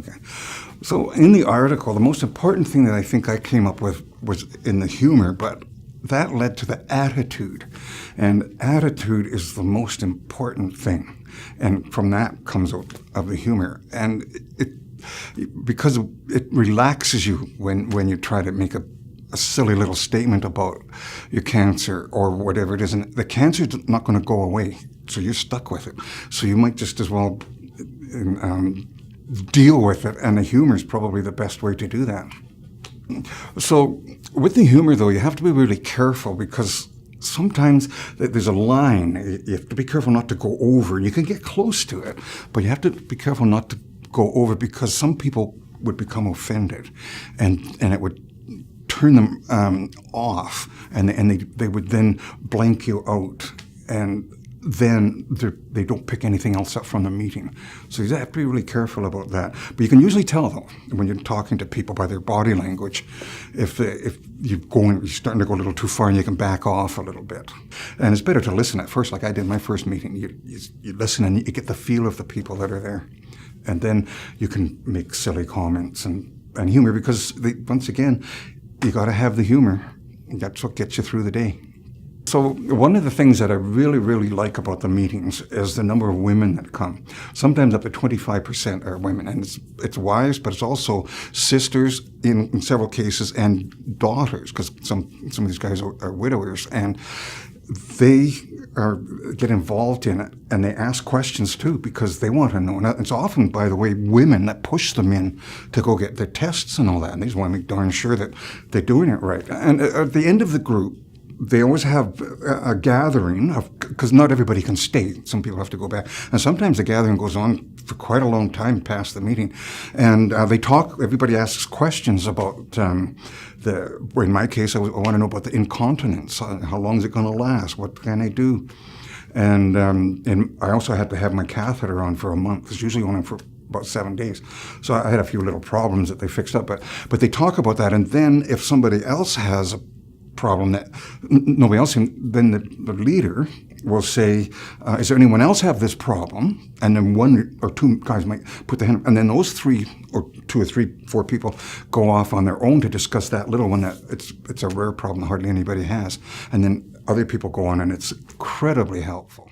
Okay. So in the article, the most important thing that I think I came up with was in the humor, but that led to the attitude. And attitude is the most important thing. And from that comes out of the humor. And because it relaxes you when you try to make a silly little statement about your cancer or whatever it is. And the cancer is not going to go away, so you're stuck with it. So you might just as well deal with it, and the humor is probably the best way to do that. So with the humor, though, you have to be really careful because sometimes there's a line. You have to be careful not to go over. You can get close to it, but you have to be careful not to go over because some people would become offended, and it would turn them off, and they would then blank you out, and then they don't pick anything else up from the meeting. So you have to be really careful about that. But you can usually tell, though, when you're talking to people by their body language, if you're starting to go a little too far, and you can back off a little bit. And it's better to listen at first, like I did my first meeting. You listen and you get the feel of the people that are there. And then you can make silly comments and humor because, once again, you got to have the humor. That's what gets you through the day. So one of the things that I really, really like about the meetings is the number of women that come. Sometimes up to 25% are women, and it's wives, but it's also sisters in several cases and daughters, because some of these guys are widowers, and they get involved in it, and they ask questions too because they want to know. And it's often, by the way, women that push them in to go get their tests and all that, and they just want to make darn sure that they're doing it right. And at the end of the group, they always have a gathering because not everybody can stay. Some people have to go back. And sometimes the gathering goes on for quite a long time past the meeting. And they talk, everybody asks questions about in my case, I want to know about the incontinence. How long is it going to last? What can I do? And I also had to have my catheter on for a month. It's usually on for about 7 days. So I had a few little problems that they fixed up. But they talk about that. And then if somebody else has a problem that nobody else can, then the leader will say, is there anyone else have this problem? And then one or two guys might put their hand up, and then those three or two or three, four people go off on their own to discuss that little one that it's a rare problem that hardly anybody has. And then other people go on, and it's incredibly helpful.